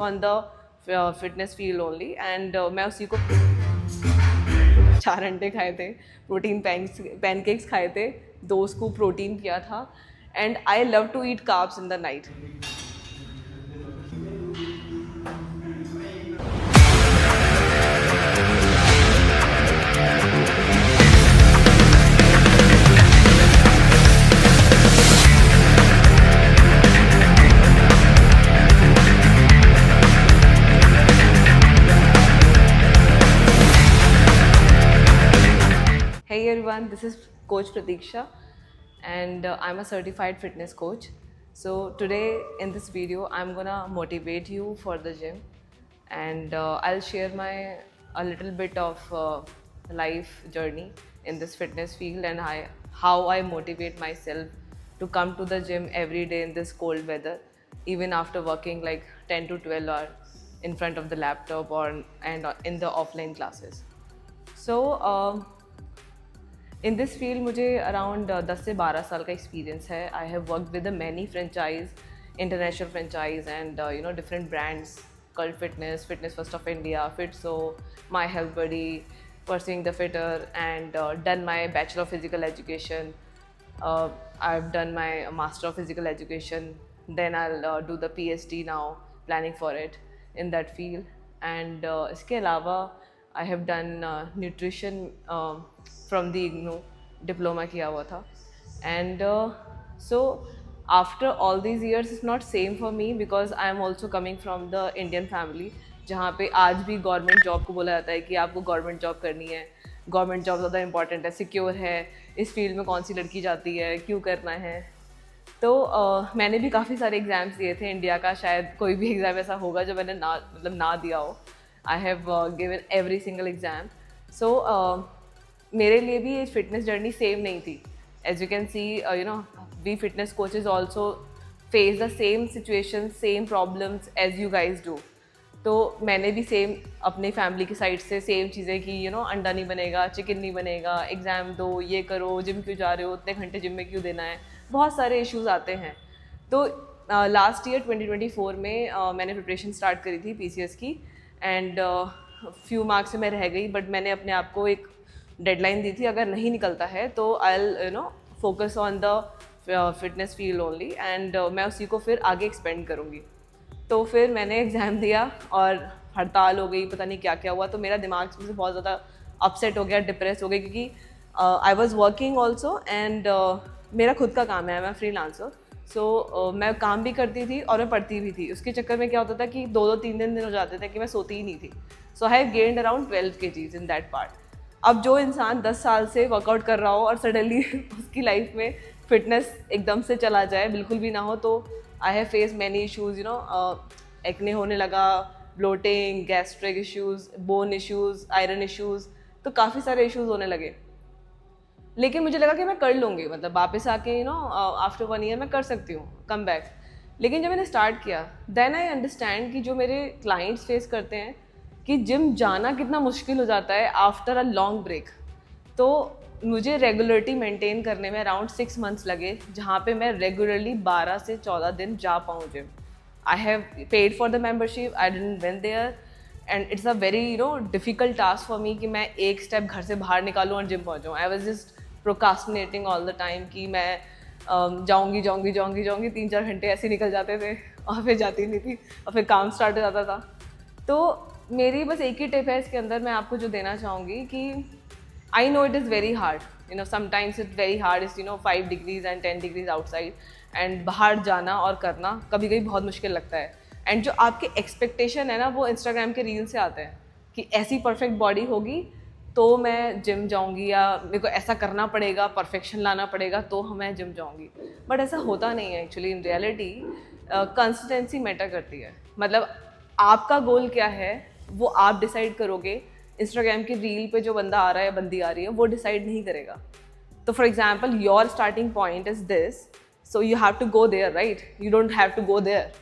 On the fitness field only and मैं उसी को 4 अंडे खाए थे, प्रोटीन पैनकेक्स खाए थे, 2 स्कूप प्रोटीन किया था and I love to eat carbs in the night. Hey everyone, this is Coach Pratiksha and I'm a certified fitness coach. So today in this video I'm gonna motivate you for the gym and I'll share my a little bit of life journey in this fitness field and how I motivate myself to come to the gym every day in this cold weather, even after working like 10 to 12 hours in front of the laptop or and in the offline classes. So in this field मुझे around 10 से 12 साल का experience है. I have worked with many franchise, international franchise and different brands, Cult Fitness, Fitness First of India, Fitso, my health buddy, pursuing the fitter and done my bachelor of physical education. I have done my master of physical education, then I do the PhD now, planning for it in that field. And इसके अलावा आई have done nutrition from the IGNOU diploma किया हुआ था. And so after all these years is not same for me because I am also coming from the Indian family जहाँ पे आज भी government job को बोला जाता है कि आपको गवर्नमेंट जॉब करनी है, गवर्नमेंट जॉब ज़्यादा इंपॉर्टेंट है, सिक्योर है, इस फील्ड में कौन सी लड़की जाती है, क्यों करना है. तो मैंने भी काफ़ी सारे एग्ज़ाम्स दिए थे. इंडिया का शायद कोई भी एग्ज़ाम ऐसा होगा जो मैंने ना दिया हो. I have given every single exam. So मेरे लिए भी ये फिटनेस जर्नी सेम नहीं थी. As you can see we fitness coaches also face the same situation, same problems as you guys do. तो मैंने भी सेम अपनी फैमिली की साइड से सेम चीज़ें की. अंडा नहीं बनेगा, चिकन नहीं बनेगा, एग्ज़ाम दो, ये करो, जिम क्यों जा रहे हो, इतने घंटे जिम में क्यों देना है, बहुत सारे इश्यूज़ आते हैं. तो लास्ट ईयर 2024 में मैंने प्रिपरेशन स्टार्ट करी थी PCS की एंड फ्यू मार्क्स से मैं रह गई. बट मैंने अपने आप को एक डेडलाइन दी थी, अगर नहीं निकलता है तो I will focus on the fitness field only and मैं उसी को फिर आगे एक्सपेंड करूँगी. तो फिर मैंने एग्ज़ाम दिया और हड़ताल हो गई, पता नहीं क्या क्या हुआ. तो मेरा दिमाग से बहुत ज़्यादा अपसेट हो गया, डिप्रेस हो गई, क्योंकि I was working also and मेरा खुद का काम है, मैं फ्रीलांसर. सो मैं काम भी करती थी और मैं पढ़ती भी थी. उसके चक्कर में क्या होता था कि 2-3 दिन हो जाते थे कि मैं सोती ही नहीं थी. So I have gained around 12 kgs in that part. अब जो इंसान 10 साल से वर्कआउट कर रहा हो और सडनली उसकी लाइफ में फिटनेस एकदम से चला जाए, बिल्कुल भी ना हो, तो I have face many issues. Acne होने लगा, bloating, gastric issues, bone issues, iron issues, तो काफ़ी सारे इश्यूज़ होने लगे. लेकिन मुझे लगा कि मैं कर लूँगी, मतलब वापस आके आफ्टर 1 ईयर मैं कर सकती हूँ कम बैक. लेकिन जब मैंने स्टार्ट किया देन आई अंडरस्टैंड कि जो मेरे क्लाइंट्स फेस करते हैं कि जिम जाना कितना मुश्किल हो जाता है आफ्टर अ लॉन्ग ब्रेक. तो मुझे रेगुलरिटी मेंटेन करने में अराउंड 6 months लगे, जहाँ पे मैं रेगुलरली 12 से 14 दिन जा पाऊँ gym. I have paid for the membership, I didn't went there and it's a very difficult task for me कि मैं एक स्टेप घर से बाहर निकालूँ और जिम पहुँचूँ. I was just procrastinating all the time कि मैं जाऊँगी 3-4 घंटे ऐसे निकल जाते थे और फिर जाती नहीं थी और फिर काम स्टार्ट हो जाता था. तो मेरी बस एक ही टिप है इसके अंदर मैं आपको जो देना चाहूँगी कि I know it is very hard, sometimes it's very hard, is 5 degrees and 10 degrees outside and बाहर जाना और करना कभी कभी बहुत मुश्किल लगता है. एंड जो आपके एक्सपेक्टेशन है ना, वो इंस्टाग्राम के रील से आते हैं कि ऐसी परफेक्ट बॉडी होगी तो मैं जिम जाऊँगी, या मेरे को ऐसा करना पड़ेगा, परफेक्शन लाना पड़ेगा तो मैं जिम जाऊँगी. बट ऐसा होता नहीं है. Actually in reality consistency matter करती है. मतलब आपका गोल क्या है वो आप डिसाइड करोगे. इंस्टाग्राम की रील पे जो बंदा आ रहा है, बंदी आ रही है, वो डिसाइड नहीं करेगा. तो for example your starting point is this, so you have to go there, right? You don't have to go there.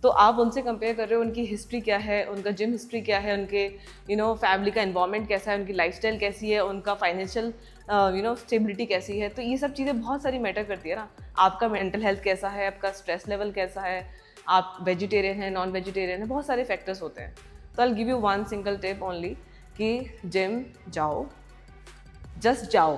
तो आप उनसे कंपेयर कर रहे हो, उनकी हिस्ट्री क्या है, उनका जिम हिस्ट्री क्या है, उनके फैमिली का एनवायरनमेंट कैसा है, उनकी लाइफस्टाइल कैसी है, उनका फाइनेंशियल स्टेबिलिटी कैसी है. तो ये सब चीज़ें बहुत सारी मैटर करती है ना. आपका मेंटल हेल्थ कैसा है, आपका स्ट्रेस लेवल कैसा है, आप वेजिटेरियन हैं, नॉन वेजिटेरियन हैं, बहुत सारे फैक्टर्स होते हैं. तो I give you one single tip only कि जिम जाओ, जस्ट जाओ.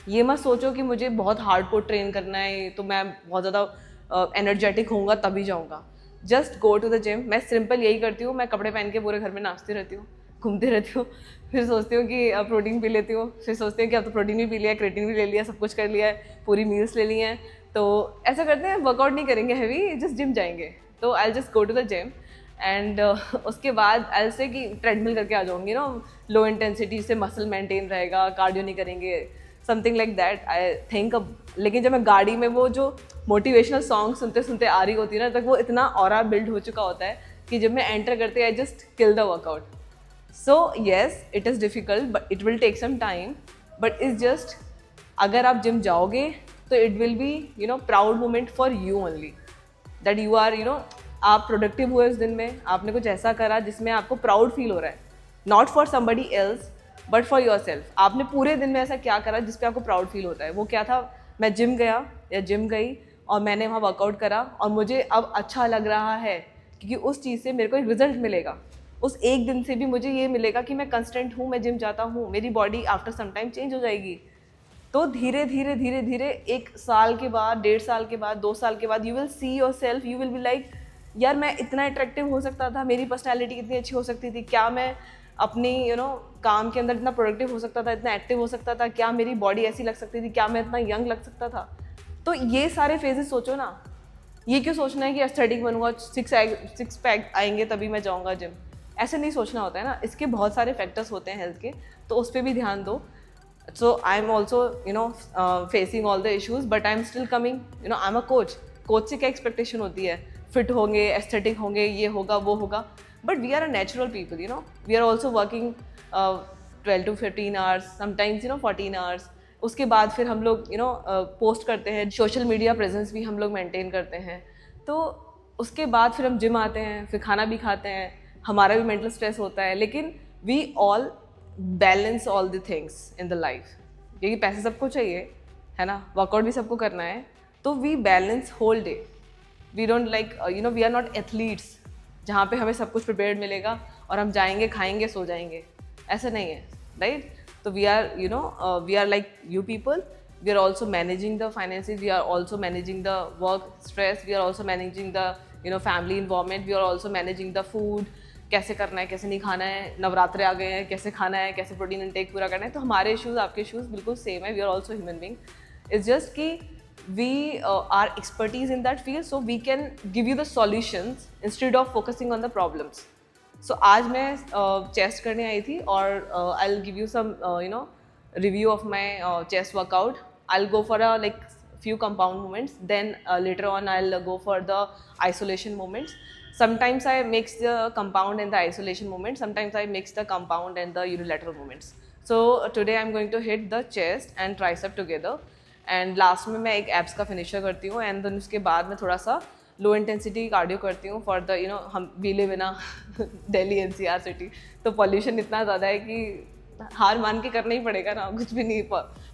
ये मत सोचो कि मुझे बहुत हार्डकोर ट्रेन करना है तो मैं बहुत ज़्यादा एनर्जेटिक होऊंगा तभी जाऊंगा. Just go to the gym. मैं सिंपल यही करती हूँ, मैं कपड़े पहन के पूरे घर में नाचती रहती हूँ, घूमती रहती हूँ, फिर सोचती हूँ कि अब प्रोटीन पी लेती हूँ, फिर सोचती हूँ कि अब तो प्रोटीन भी पी लिया, क्रेटिन भी ले लिया, सब कुछ कर लिया है, पूरी मील्स ले ली हैं. तो ऐसा करते हैं, वर्कआउट नहीं करेंगे हैवी, जस्ट जिम जाएंगे. तो I just go to the gym and उसके बाद आई से कि ट्रेडमिल करके आ जाऊँगी ना, लो इंटेंसिटी से मसल मेंटेन रहेगा, कार्डियो नहीं करेंगे, something like that I think. लेकिन जब मैं गाड़ी में वो जो मोटिवेशनल सॉन्ग सुनते सुनते आ रही होती है ना, तक वो इतना ऑरा बिल्ड हो चुका होता है कि जब मैं एंटर करते I just kill the workout. So yes, it is difficult but it will take some time, but is just अगर आप जिम जाओगे तो it will be proud moment for you only, that you are आप productive हुए उस दिन में, आपने कुछ ऐसा करा जिसमें आपको प्राउड फील हो रहा है, not for somebody else but for your self. आपने पूरे दिन में ऐसा क्या करा जिस पे आपको प्राउड फील होता है. वो क्या था, मैं जिम गया या जिम गई और मैंने वहाँ वर्कआउट करा और मुझे अब अच्छा लग रहा है, क्योंकि उस चीज़ से मेरे को एक रिजल्ट मिलेगा. उस एक दिन से भी मुझे ये मिलेगा कि मैं कंस्टेंट हूँ, मैं जिम जाता हूँ, मेरी body after some time change हो जाएगी. तो धीरे धीरे धीरे धीरे 1 साल के बाद, 1.5 साल के बाद, 2 साल के बाद you will see your self, you will be like यार मैं इतना अट्रैक्टिव हो सकता था, मेरी पर्सनैलिटी कितनी अच्छी हो सकती थी, क्या मैं अपनी काम के अंदर इतना प्रोडक्टिव हो सकता था, इतना एक्टिव हो सकता था, क्या मेरी बॉडी ऐसी लग सकती थी, क्या मैं इतना यंग लग सकता था. तो ये सारे फेजेस सोचो ना. ये क्यों सोचना है कि एस्थेटिक बनूंगा, 6 पैक आएंगे तभी मैं जाऊँगा जिम. ऐसे नहीं सोचना होता है ना. इसके बहुत सारे फैक्टर्स होते हैं हेल्थ के, तो उस पर भी ध्यान दो. So I'm also facing all the issues, but I'm still coming. I'm a coach. Coach से क्या एक्सपेक्टेशन होती है, फिट होंगे, एस्थेटिक होंगे, ये होगा वो होगा. But we are a natural people, we are also working 12 to 15 hours, sometimes 14 hours. उसके बाद फिर हम लोग पोस्ट करते हैं, सोशल मीडिया प्रेजेंस भी हम लोग मेंटेन करते हैं. तो उसके बाद फिर हम जिम आते हैं, फिर खाना भी खाते हैं, हमारा भी मेंटल स्ट्रेस होता है. लेकिन we all balance all the things in the life, क्योंकि पैसे सबको चाहिए है ना, वर्कआउट भी सबको करना है. तो we balance whole day. We don't like we are not athletes जहाँ पे हमें सब कुछ प्रिपेयर्ड मिलेगा और हम जाएंगे, खाएंगे, सो जाएंगे. ऐसा नहीं है, राइट. तो we are like you people. We are also managing the finances, we are also managing the work stress, we are also managing the family involvement, we are also managing the food, कैसे करना है, कैसे नहीं खाना है, नवरात्रे आ गए हैं, कैसे खाना है, कैसे प्रोटीन इंटेक पूरा करना है. तो हमारे इश्यूज़ आपके इश्यूज़ बिल्कुल सेम है. We are also human being. It's just कि we are expertise in that field, so we can give you the solutions instead of focusing on the problems. So आज मैं चेस्ट करने आई थी और I will give you some review of my chest workout. I will go for a like few compound movements, then later on I'll go for the isolation movements. Sometimes I mix the compound and the isolation movements, sometimes I mix the compound and the unilateral movements. So today I'm going to hit the chest and tricep together, and last में मैं एक abs का finisher करती हूँ, and then उसके बाद मैं थोड़ा सा लो इंटेंसिटी कार्डियो करती हूँ फॉर द हम we live in Delhi NCR city, तो पॉल्यूशन इतना ज़्यादा है कि हार मान के करना ही पड़ेगा ना, कुछ भी नहीं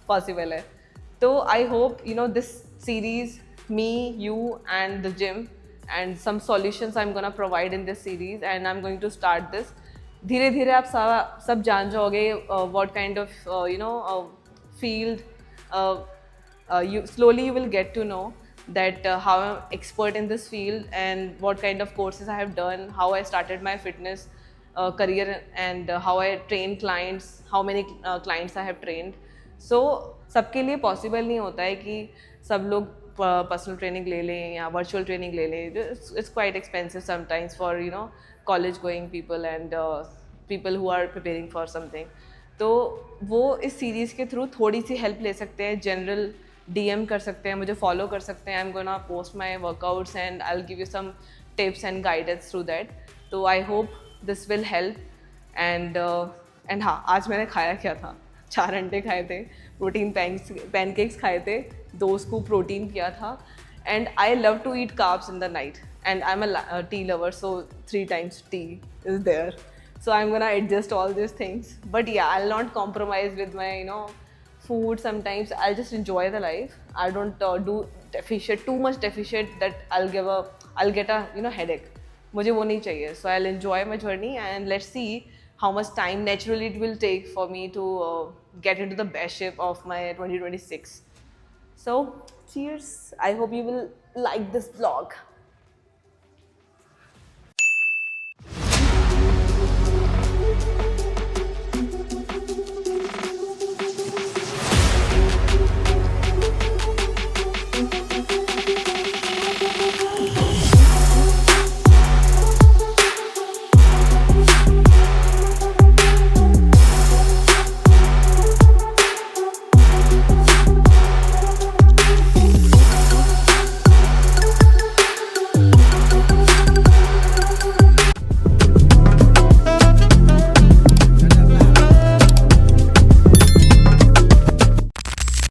पॉसिबल है. So I hope this series, me, you and the gym, and some solutions I'm gonna provide in this series, and I'm going to start this. धीरे धीरे आप सब जान जाओगे what kind of field. You slowly you will get to know that how I'm expert in this field and what kind of courses I have done, how I started my fitness career, and how I train clients, how many clients I have trained. So सबके लिए possible नहीं होता है कि सब लोग personal training ले लें या वर्चुअल ट्रेनिंग ले लें. It's quite expensive sometimes for college going people and people who are preparing for something. तो वो इस सीरीज़ के थ्रू थोड़ी सी हेल्प ले सकते हैं. जनरल DM कर सकते हैं, मुझे फॉलो कर सकते हैं. I am gonna post my workouts and I will give you some tips and guidance through that. तो I hope this will help. And हाँ, आज मैंने खाया क्या था, 4 अंडे खाए थे, प्रोटीन पैनकेक्स खाए थे, 2 स्कूप प्रोटीन किया था. And I love to eat carbs in the night, and I am a tea lover, so 3 times tea is there. So I'm gonna adjust all these things, but yeah, I'll not compromise with my food. Sometimes I'll just enjoy the life. I don't do deficient, too much deficient that I'll get a headache. मुझे वो नहीं चाहिए. So I'll enjoy my journey and let's see how much time naturally it will take for me to get into the best shape of my 2026. So cheers. I hope you will like this vlog.